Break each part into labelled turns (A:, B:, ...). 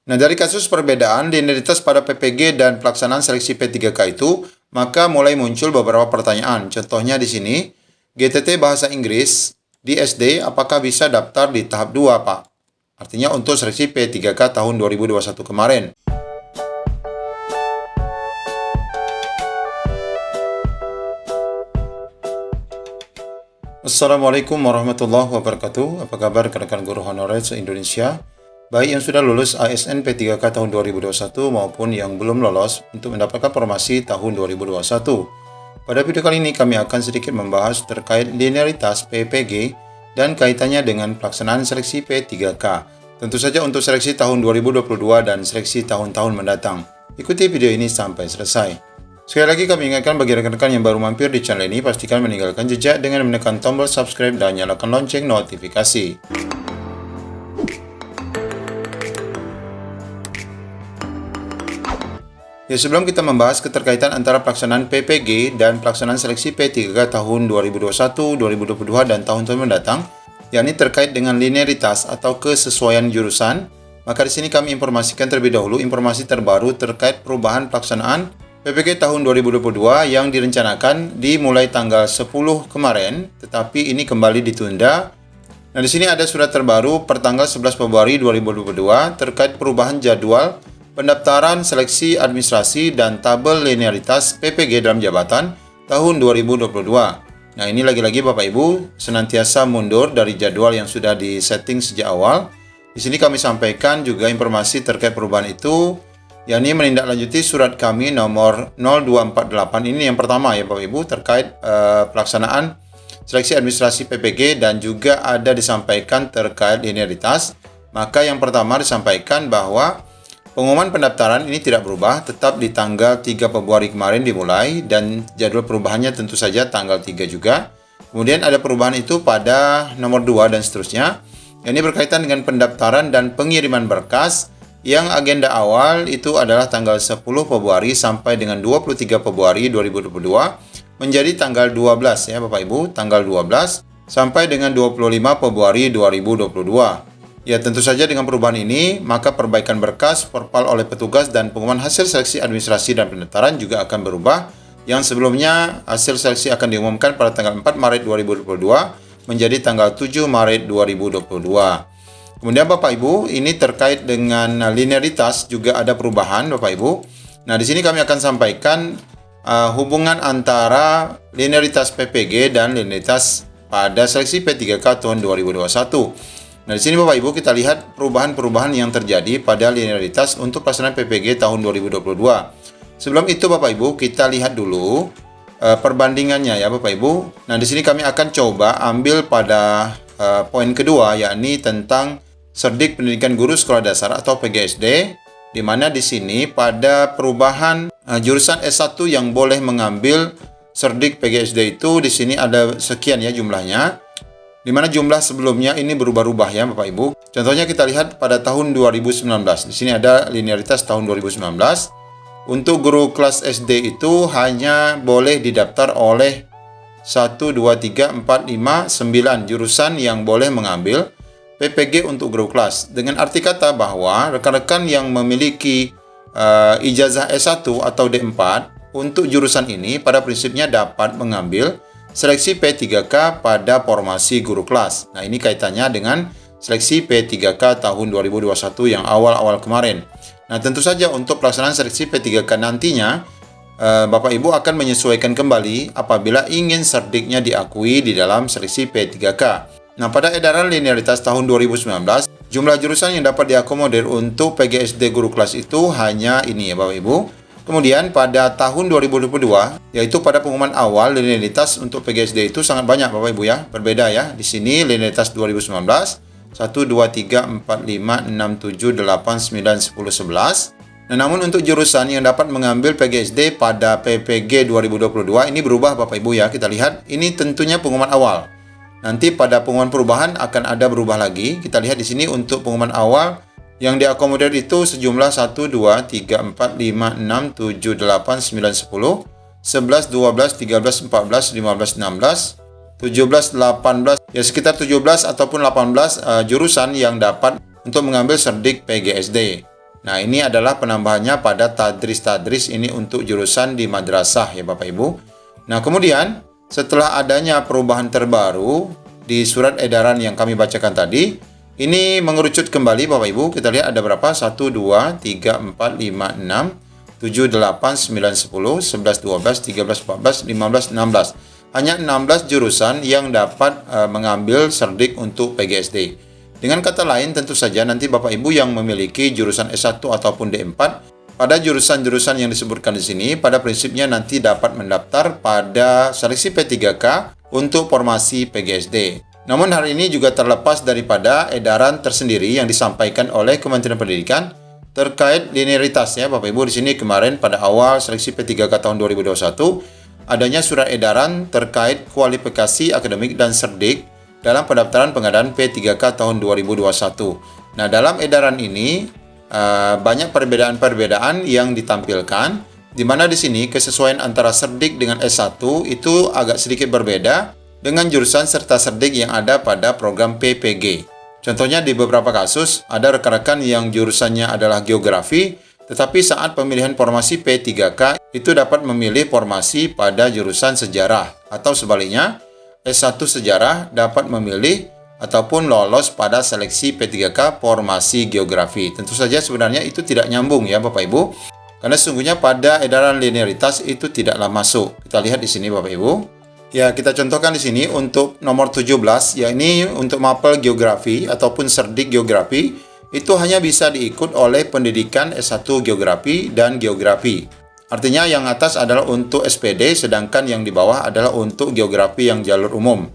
A: Nah, dari kasus perbedaan linearitas pada PPG dan pelaksanaan seleksi P3K itu, maka mulai muncul beberapa pertanyaan. Contohnya di sini, GTT Bahasa Inggris di SD apakah bisa daftar di tahap 2, Pak? Artinya untuk seleksi P3K tahun 2021 kemarin. Assalamualaikum warahmatullahi wabarakatuh. Apa kabar rekan-rekan guru honorer se-Indonesia? Baik yang sudah lulus ASN P3K tahun 2021 maupun yang belum lolos untuk mendapatkan formasi tahun 2021. Pada video kali ini kami akan sedikit membahas terkait linearitas PPG dan kaitannya dengan pelaksanaan seleksi P3K. Tentu saja untuk seleksi tahun 2022 dan seleksi tahun-tahun mendatang. Ikuti video ini sampai selesai. Sekali lagi kami ingatkan bagi rekan-rekan yang baru mampir di channel ini, pastikan meninggalkan jejak dengan menekan tombol subscribe dan nyalakan lonceng notifikasi. Ya, sebelum kita membahas keterkaitan antara pelaksanaan PPG dan pelaksanaan seleksi P3K tahun 2021, 2022, dan tahun-tahun mendatang, yakni terkait dengan linearitas atau kesesuaian jurusan, maka di sini kami informasikan terlebih dahulu informasi terbaru terkait perubahan pelaksanaan PPG tahun 2022 yang direncanakan dimulai tanggal 10 kemarin, tetapi ini kembali ditunda. Nah, di sini ada surat terbaru pertanggal 11 Februari 2022 terkait perubahan jadwal pendaftaran seleksi administrasi dan tabel linearitas PPG dalam jabatan tahun 2022. Nah, ini lagi-lagi Bapak Ibu senantiasa mundur dari jadwal yang sudah disetting sejak awal. Di sini kami sampaikan juga informasi terkait perubahan itu, yakni menindaklanjuti surat kami nomor 0248 ini yang pertama ya Bapak Ibu terkait pelaksanaan seleksi administrasi PPG dan juga ada disampaikan terkait linearitas. Maka yang pertama disampaikan bahwa pengumuman pendaftaran ini tidak berubah, tetap di tanggal 3 Februari kemarin dimulai dan jadwal perubahannya tentu saja tanggal 3 juga. Kemudian ada perubahan itu pada nomor 2 dan seterusnya. Ini berkaitan dengan pendaftaran dan pengiriman berkas yang agenda awal itu adalah tanggal 10 Februari sampai dengan 23 Februari 2022 menjadi tanggal 12 ya Bapak Ibu, tanggal 12 sampai dengan 25 Februari 2022. Ya, tentu saja dengan perubahan ini, maka perbaikan berkas, formal oleh petugas, dan pengumuman hasil seleksi administrasi dan pendaftaran juga akan berubah. Yang sebelumnya, hasil seleksi akan diumumkan pada tanggal 4 Maret 2022 menjadi tanggal 7 Maret 2022. Kemudian Bapak Ibu, ini terkait dengan linearitas juga ada perubahan Bapak Ibu. Nah, di sini kami akan sampaikan hubungan antara linearitas PPG dan linearitas pada seleksi P3K tahun 2021. Nah, di sini Bapak Ibu kita lihat perubahan-perubahan yang terjadi pada linearitas untuk pelaksanaan PPG tahun 2022. Sebelum itu Bapak Ibu kita lihat dulu perbandingannya ya Bapak Ibu. Nah, di sini kami akan coba ambil pada poin kedua, yakni tentang Serdik Pendidikan Guru Sekolah Dasar atau PGSD, di mana di sini pada perubahan jurusan S1 yang boleh mengambil Serdik PGSD itu di sini ada sekian ya jumlahnya. Di mana jumlah sebelumnya ini berubah-ubah ya Bapak Ibu. Contohnya kita lihat pada tahun 2019. Di sini ada linearitas tahun 2019. Untuk guru kelas SD itu hanya boleh didaftar oleh 1, 2, 3, 4, 5, 9 jurusan yang boleh mengambil PPG untuk guru kelas. Dengan arti kata bahwa rekan-rekan yang memiliki ijazah S1 atau D4 untuk jurusan ini pada prinsipnya dapat mengambil seleksi P3K pada formasi guru kelas. Nah, ini kaitannya dengan seleksi P3K tahun 2021 yang awal-awal kemarin. Nah, tentu saja untuk pelaksanaan seleksi P3K nantinya, Bapak Ibu akan menyesuaikan kembali apabila ingin serdiknya diakui di dalam seleksi P3K. Nah, pada edaran linearitas tahun 2019, jumlah jurusan yang dapat diakomodir untuk PGSD guru kelas itu hanya ini ya Bapak Ibu. Kemudian pada tahun 2022, yaitu pada pengumuman awal, linearitas untuk PGSD itu sangat banyak Bapak Ibu ya, berbeda ya. Di sini linearitas 2019, 1, 2, 3, 4, 5, 6, 7, 8, 9, 10, 11. Nah, namun untuk jurusan yang dapat mengambil PGSD pada PPG 2022 ini berubah Bapak Ibu ya. Kita lihat, ini tentunya pengumuman awal. Nanti pada pengumuman perubahan akan ada berubah lagi. Kita lihat di sini untuk pengumuman awal, yang diakomodir itu sejumlah 1, 2, 3, 4, 5, 6, 7, 8, 9, 10, 11, 12, 13, 14, 15, 16, 17, 18, ya sekitar 17 ataupun 18 jurusan yang dapat untuk mengambil serdik PGSD. Nah, ini adalah penambahannya pada tadris-tadris ini untuk jurusan di madrasah ya Bapak Ibu. Nah, kemudian setelah adanya perubahan terbaru di surat edaran yang kami bacakan tadi, ini mengerucut kembali Bapak Ibu. Kita lihat ada berapa? 1, 2, 3, 4, 5, 6, 7, 8, 9, 10, 11, 12, 13, 14, 15, 16. Hanya 16 jurusan yang dapat mengambil cerdik untuk PGSD. Dengan kata lain, tentu saja nanti Bapak Ibu yang memiliki jurusan S1 ataupun D4, pada jurusan-jurusan yang disebutkan di sini, pada prinsipnya nanti dapat mendaftar pada seleksi P3K untuk formasi PGSD. Namun hal ini juga terlepas daripada edaran tersendiri yang disampaikan oleh Kementerian Pendidikan terkait linearitas ya Bapak Ibu. Di sini kemarin pada awal seleksi P3K tahun 2021, adanya surat edaran terkait kualifikasi akademik dan cerdik dalam pendaftaran pengadaan P3K tahun 2021. Nah, dalam edaran ini banyak perbedaan-perbedaan yang ditampilkan, di mana di sini kesesuaian antara cerdik dengan S1 itu agak sedikit berbeda dengan jurusan serta cerdik yang ada pada program PPG. Contohnya di beberapa kasus, ada rekan-rekan yang jurusannya adalah geografi, tetapi saat pemilihan formasi P3K itu dapat memilih formasi pada jurusan sejarah, atau sebaliknya, S1 sejarah dapat memilih ataupun lolos pada seleksi P3K formasi geografi. Tentu saja sebenarnya itu tidak nyambung ya Bapak Ibu, karena sesungguhnya pada edaran linearitas itu tidaklah masuk. Kita lihat di sini Bapak Ibu. Ya, kita contohkan di sini untuk nomor 17, yakni untuk mapel geografi ataupun cerdik geografi, itu hanya bisa diikut oleh pendidikan S1 geografi dan geografi. Artinya yang atas adalah untuk SPD, sedangkan yang di bawah adalah untuk geografi yang jalur umum.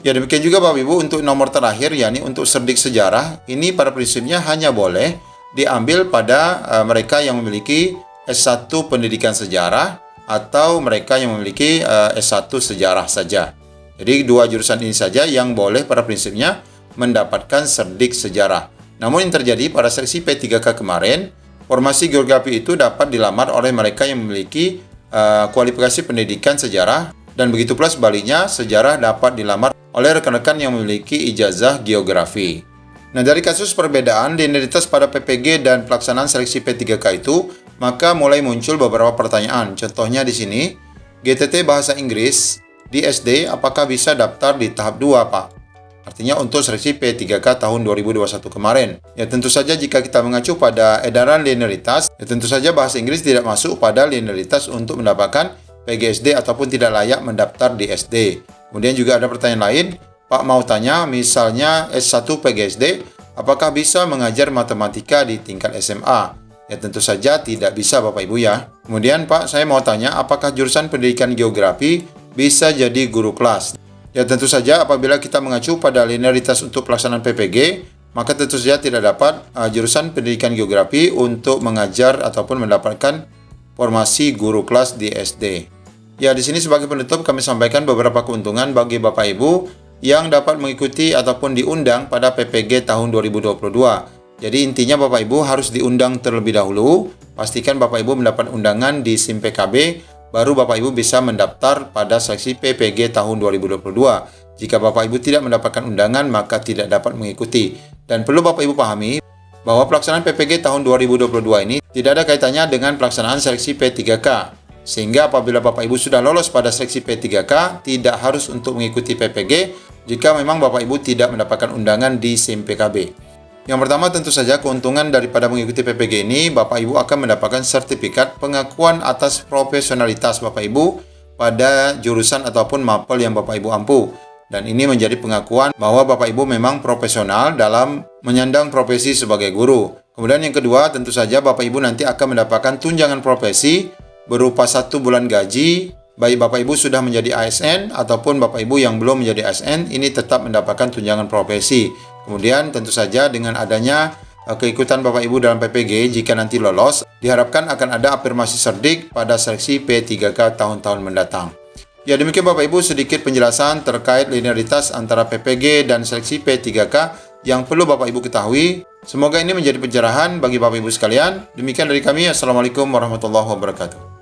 A: Ya, demikian juga Bapak Ibu untuk nomor terakhir, yakni untuk cerdik sejarah, ini pada prinsipnya hanya boleh diambil pada mereka yang memiliki S1 pendidikan sejarah atau mereka yang memiliki S1 sejarah saja. Jadi dua jurusan ini saja yang boleh pada prinsipnya mendapatkan cerdik sejarah. Namun yang terjadi pada seleksi P3K kemarin, formasi geografi itu dapat dilamar oleh mereka yang memiliki kualifikasi pendidikan sejarah, dan begitu pula sebaliknya, sejarah dapat dilamar oleh rekan-rekan yang memiliki ijazah geografi. Nah, dari kasus perbedaan linearitas pada PPG dan pelaksanaan seleksi P3K itu, maka mulai muncul beberapa pertanyaan. Contohnya di sini, GTT Bahasa Inggris di SD apakah bisa daftar di tahap 2, Pak? Artinya untuk seleksi P3K tahun 2021 kemarin. Ya, tentu saja jika kita mengacu pada edaran linearitas, ya tentu saja bahasa Inggris tidak masuk pada linearitas untuk mendapatkan PGSD ataupun tidak layak mendaftar di SD. Kemudian juga ada pertanyaan lain, Pak mau tanya misalnya S1 PGSD, apakah bisa mengajar matematika di tingkat SMA? Ya tentu saja tidak bisa Bapak Ibu ya. Kemudian Pak, saya mau tanya apakah jurusan pendidikan geografi bisa jadi guru kelas? Ya tentu saja apabila kita mengacu pada linearitas untuk pelaksanaan PPG, maka tentu saja tidak dapat jurusan pendidikan geografi untuk mengajar ataupun mendapatkan formasi guru kelas di SD. Ya, di sini sebagai penutup kami sampaikan beberapa keuntungan bagi Bapak Ibu yang dapat mengikuti ataupun diundang pada PPG tahun 2022. Jadi intinya Bapak Ibu harus diundang terlebih dahulu. Pastikan Bapak Ibu mendapat undangan di SIM PKB, baru Bapak Ibu bisa mendaftar pada seleksi PPG tahun 2022. Jika Bapak Ibu tidak mendapatkan undangan, maka tidak dapat mengikuti. Dan perlu Bapak Ibu pahami bahwa pelaksanaan PPG tahun 2022 ini tidak ada kaitannya dengan pelaksanaan seleksi P3K. Sehingga apabila Bapak Ibu sudah lolos pada seleksi P3K, tidak harus untuk mengikuti PPG jika memang Bapak Ibu tidak mendapatkan undangan di SIM PKB. Yang pertama tentu saja keuntungan daripada mengikuti PPG ini, Bapak Ibu akan mendapatkan sertifikat pengakuan atas profesionalitas Bapak Ibu pada jurusan ataupun mapel yang Bapak Ibu ampu. Dan ini menjadi pengakuan bahwa Bapak Ibu memang profesional dalam menyandang profesi sebagai guru. Kemudian yang kedua, tentu saja Bapak Ibu nanti akan mendapatkan tunjangan profesi berupa 1 bulan gaji, baik Bapak Ibu sudah menjadi ASN ataupun Bapak Ibu yang belum menjadi ASN, ini tetap mendapatkan tunjangan profesi. Kemudian tentu saja dengan adanya keikutan Bapak Ibu dalam PPG, jika nanti lolos, diharapkan akan ada afirmasi cerdik pada seleksi P3K tahun-tahun mendatang. Ya, demikian Bapak Ibu sedikit penjelasan terkait linearitas antara PPG dan seleksi P3K yang perlu Bapak Ibu ketahui. Semoga ini menjadi pencerahan bagi Bapak Ibu sekalian. Demikian dari kami. Assalamualaikum warahmatullahi wabarakatuh.